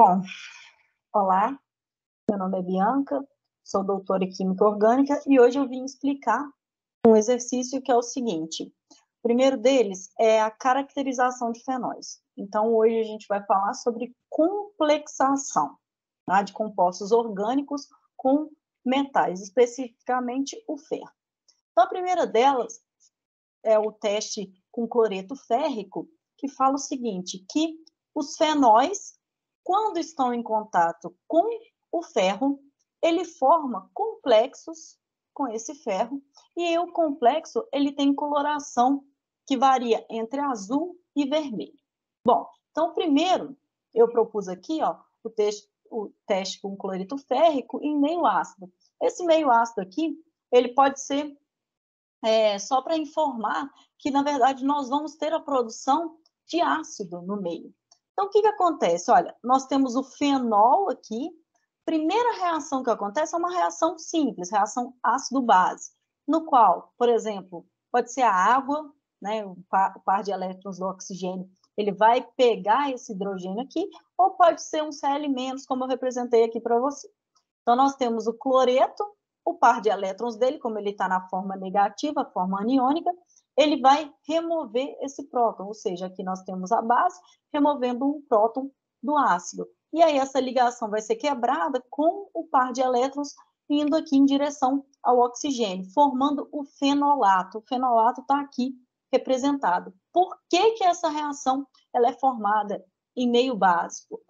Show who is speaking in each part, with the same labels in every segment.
Speaker 1: Bom, olá, meu nome é Bianca, sou doutora em Química Orgânica e hoje eu vim explicar um exercício que é o seguinte. O primeiro deles é a caracterização de fenóis. Então, hoje a gente vai falar sobre complexação, tá, de compostos orgânicos com metais, especificamente o ferro. Então, a primeira delas é o teste com cloreto férrico, que fala o seguinte, que os fenóis, quando estão em contato com o ferro, ele forma complexos com esse ferro, e o complexo ele tem coloração que varia entre azul e vermelho. Bom, então primeiro eu propus aqui o teste com cloreto férrico em meio ácido. Esse meio ácido aqui, ele pode ser só para informar que, na verdade, nós vamos ter a produção de ácido no meio. Então, o que acontece? Olha, nós temos o fenol aqui. Primeira reação que acontece é uma reação simples, reação ácido-base, no qual, por exemplo, pode ser a água, né, o par de elétrons do oxigênio, ele vai pegar esse hidrogênio aqui, ou pode ser um Cl-, como eu representei aqui para você. Então, nós temos o cloreto, o par de elétrons dele, como ele está na forma negativa, a forma aniônica, ele vai remover esse próton, ou seja, aqui nós temos a base removendo um próton do ácido. E aí essa ligação vai ser quebrada com o par de elétrons indo aqui em direção ao oxigênio, formando o fenolato. O fenolato está aqui representado. Por que essa reação ela é formada em meio básico?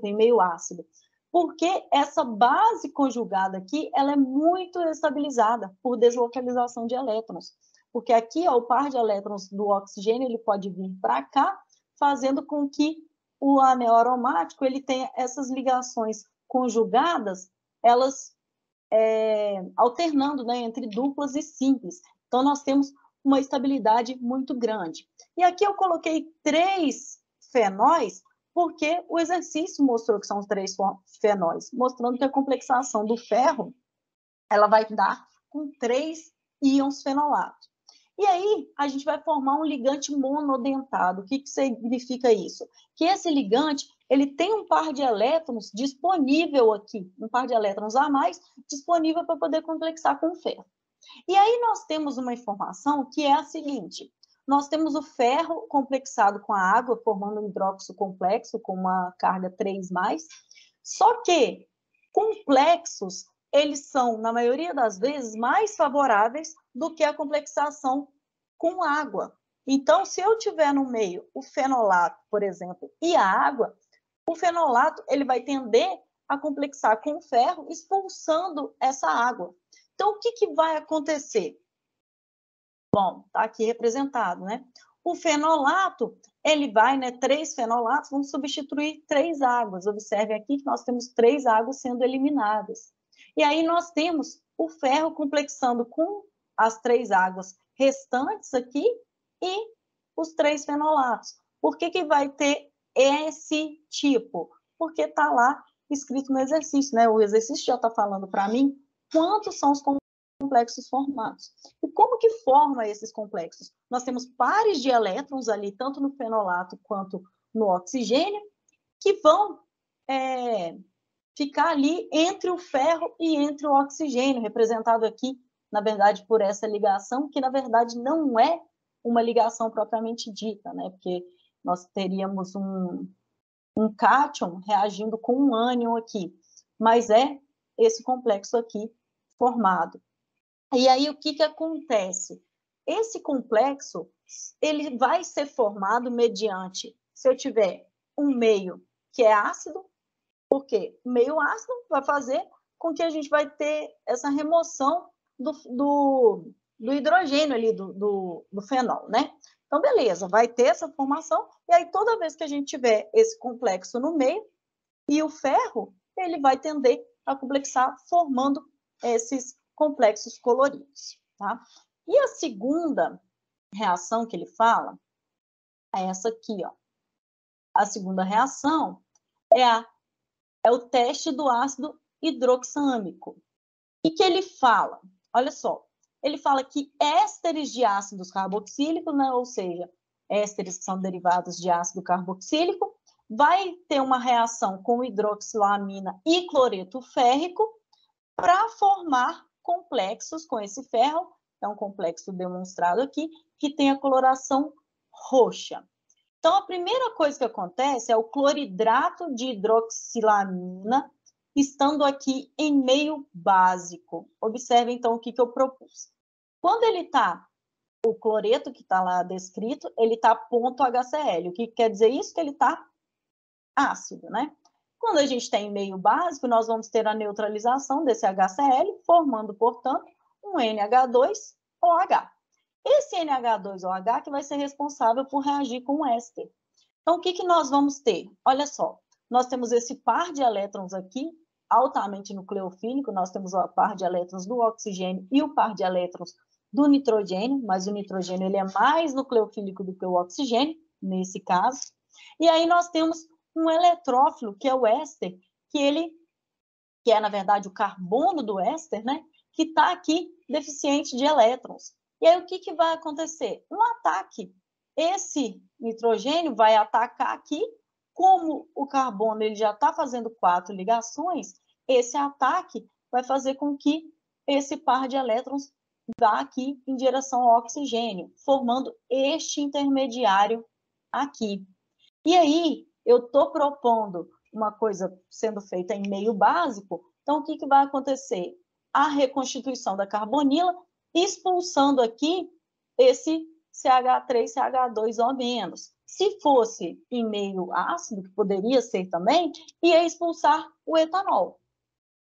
Speaker 1: Em meio ácido? Porque essa base conjugada aqui, ela é muito estabilizada por deslocalização de elétrons. Porque aqui, o par de elétrons do oxigênio, ele pode vir para cá, fazendo com que o anel aromático ele tenha essas ligações conjugadas, elas alternando, né, entre duplas e simples. Então, nós temos uma estabilidade muito grande. E aqui eu coloquei 3 fenóis, porque o exercício mostrou que são os 3 fenóis, mostrando que a complexação do ferro ela vai dar com 3 íons fenolato. E aí, a gente vai formar um ligante monodentado. O que significa isso? Que esse ligante, ele tem um par de elétrons disponível aqui, um par de elétrons a mais, disponível para poder complexar com o ferro. E aí nós temos uma informação que é a seguinte, nós temos o ferro complexado com a água, formando um hidróxido complexo com uma carga 3+, só que complexos eles são, na maioria das vezes, mais favoráveis do que a complexação com água. Então, se eu tiver no meio o fenolato, por exemplo, e a água, o fenolato ele vai tender a complexar com o ferro, expulsando essa água. Então, o que vai acontecer? Bom, está aqui representado, né? O fenolato, ele vai, né? 3 fenolatos vão substituir 3 águas. Observe aqui que nós temos 3 águas sendo eliminadas. E aí nós temos o ferro complexando com as 3 águas restantes aqui e os 3 fenolatos. Por que vai ter esse tipo? Porque está lá escrito no exercício, né? O exercício já está falando para mim quantos são os complexos formados. E como que forma esses complexos? Nós temos pares de elétrons ali, tanto no fenolato quanto no oxigênio, que vão ficar ali entre o ferro e entre o oxigênio, representado aqui, na verdade, por essa ligação, que na verdade não é uma ligação propriamente dita, né? Porque nós teríamos um cátion reagindo com um ânion aqui, mas é esse complexo aqui formado. E aí, o que acontece? Esse complexo, ele vai ser formado mediante, se eu tiver um meio que é ácido, porque meio ácido vai fazer com que a gente vai ter essa remoção do hidrogênio ali, do fenol, né? Então, beleza, vai ter essa formação, e aí toda vez que a gente tiver esse complexo no meio, e o ferro, ele vai tender a complexar, formando esses complexos coloridos, tá? E a segunda reação que ele fala é essa aqui, ó. A segunda reação é o teste do ácido hidroxâmico. E que ele fala? Olha só, ele fala que ésteres de ácidos carboxílicos, né, ou seja, ésteres que são derivados de ácido carboxílico, vai ter uma reação com hidroxilamina e cloreto férrico para formar complexos com esse ferro, é um complexo demonstrado aqui, que tem a coloração roxa. Então, a primeira coisa que acontece é o cloridrato de hidroxilamina estando aqui em meio básico. Observe, então, o que eu propus. Quando ele está, o cloreto que está lá descrito, ele está ponto HCl. O que quer dizer isso? Que ele está ácido, né? Quando a gente tem meio básico, nós vamos ter a neutralização desse HCl, formando, portanto, um NH2OH. Esse NH2OH que vai ser responsável por reagir com o éster. Então, o que nós vamos ter? Olha só, nós temos esse par de elétrons aqui, altamente nucleofílico, nós temos o par de elétrons do oxigênio e o par de elétrons do nitrogênio, mas o nitrogênio ele é mais nucleofílico do que o oxigênio, nesse caso. E aí nós temos um eletrófilo, que é o éster, que é, na verdade, o carbono do éster, né? Que está aqui deficiente de elétrons. E aí o que vai acontecer? Um ataque. Esse nitrogênio vai atacar aqui, como o carbono ele já está fazendo 4 ligações, esse ataque vai fazer com que esse par de elétrons vá aqui em direção ao oxigênio, formando este intermediário aqui. E aí, eu estou propondo uma coisa sendo feita em meio básico, então o que vai acontecer? A reconstituição da carbonila, expulsando aqui esse CH3, CH2O-. Se fosse em meio ácido, que poderia ser também, ia expulsar o etanol.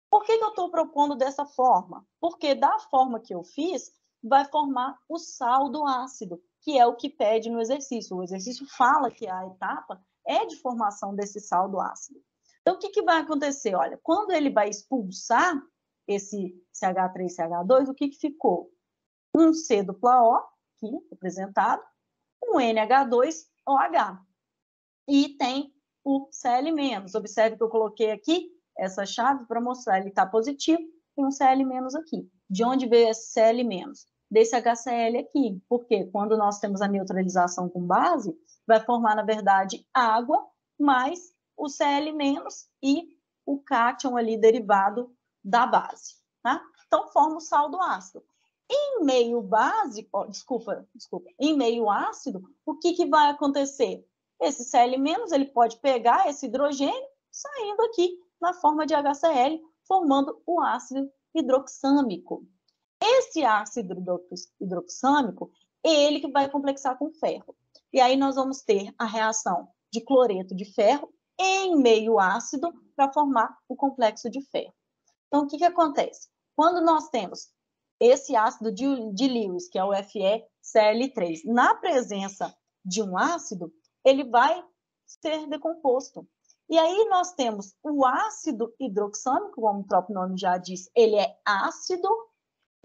Speaker 1: Por que eu estou propondo dessa forma? Porque da forma que eu fiz, vai formar o saldo ácido, que é o que pede no exercício. O exercício fala que a etapa é de formação desse saldo ácido. Então, o que vai acontecer? Olha, quando ele vai expulsar esse CH3, CH2, o que ficou? Um C dupla O, aqui representado, um NH2OH. E tem o Cl-. Observe que eu coloquei aqui essa chave para mostrar, ele está positivo, tem um Cl- aqui. De onde veio esse Cl-? Desse HCl aqui, porque quando nós temos a neutralização com base, vai formar, na verdade, água mais o Cl- e o cátion ali derivado da base, tá? Então, forma o saldo ácido. Em meio básico, em meio ácido, o que vai acontecer? Esse Cl- ele pode pegar esse hidrogênio saindo aqui na forma de HCl, formando o ácido hidroxâmico. Esse ácido hidroxâmico é ele que vai complexar com ferro. E aí nós vamos ter a reação de cloreto de ferro em meio ácido para formar o complexo de ferro. Então, o que acontece? Quando nós temos esse ácido de Lewis, que é o FeCl3, na presença de um ácido, ele vai ser decomposto. E aí nós temos o ácido hidroxâmico, como o próprio nome já diz, ele é ácido.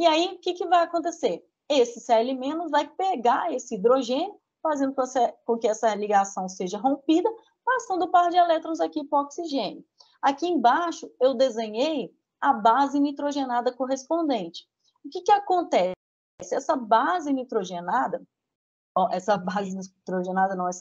Speaker 1: E aí, o que vai acontecer? Esse Cl- vai pegar esse hidrogênio, fazendo com que essa ligação seja rompida, passando o par de elétrons aqui para o oxigênio. Aqui embaixo, eu desenhei a base nitrogenada correspondente. O que acontece? Essa base nitrogenada, essa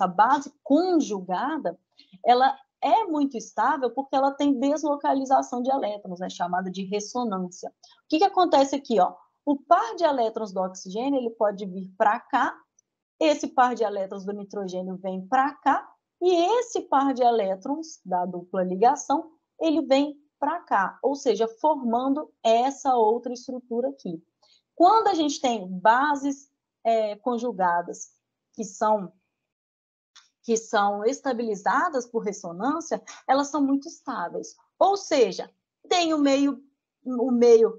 Speaker 1: base conjugada, ela é muito estável porque ela tem deslocalização de elétrons, né, chamada de ressonância. O que acontece aqui? Ó? O par de elétrons do oxigênio ele pode vir para cá, esse par de elétrons do nitrogênio vem para cá, e esse par de elétrons da dupla ligação, ele vem para cá, ou seja, formando essa outra estrutura aqui. Quando a gente tem bases conjugadas que são estabilizadas por ressonância, elas são muito estáveis. Ou seja, tem o meio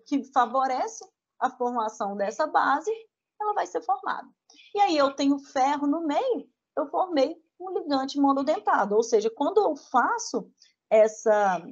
Speaker 1: que favorece a formação dessa base, ela vai ser formada. E aí eu tenho ferro no meio, eu formei um ligante monodentado. Ou seja, quando eu faço essa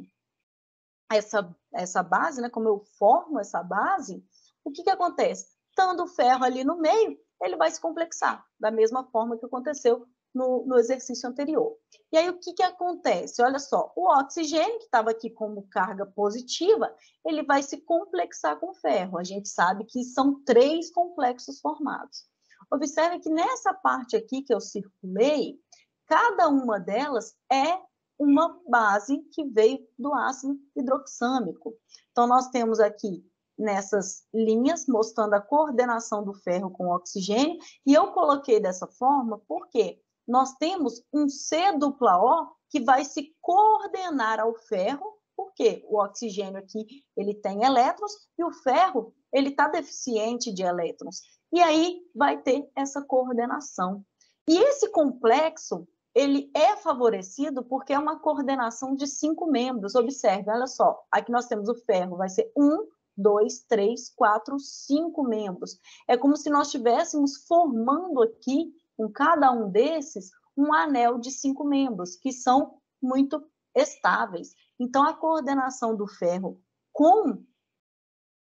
Speaker 1: base, né, como eu formo essa base, o que acontece? Estando o ferro ali no meio, ele vai se complexar, da mesma forma que aconteceu no exercício anterior. E aí, o que acontece? Olha só, o oxigênio, que estava aqui como carga positiva, ele vai se complexar com o ferro. A gente sabe que são 3 complexos formados. Observe que nessa parte aqui que eu circulei, cada uma delas é uma base que veio do ácido hidroxâmico. Então, nós temos aqui nessas linhas mostrando a coordenação do ferro com o oxigênio, e eu coloquei dessa forma porque nós temos um C-O que vai se coordenar ao ferro, porque o oxigênio aqui ele tem elétrons e o ferro ele está deficiente de elétrons. E aí vai ter essa coordenação. E esse complexo ele é favorecido porque é uma coordenação de 5 membros. Observe, olha só, aqui nós temos o ferro, vai ser 1, 2, 3, 4, 5 membros. É como se nós estivéssemos formando aqui, com cada um desses, um anel de 5 membros, que são muito estáveis. Então, a coordenação do ferro com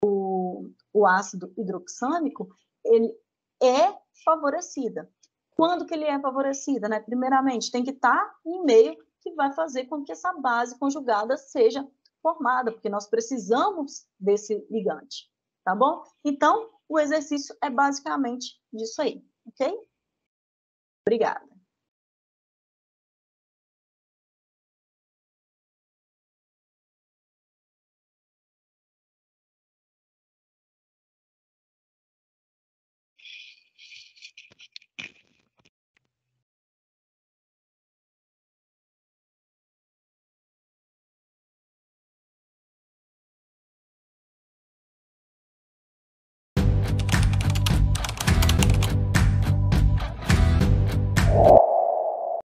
Speaker 1: o ácido hidroxâmico, ele é favorecida. Quando que ele é favorecida, né? Primeiramente, tem que estar em meio que vai fazer com que essa base conjugada seja formada, porque nós precisamos desse ligante, tá bom? Então, o exercício é basicamente disso aí, ok? Obrigada.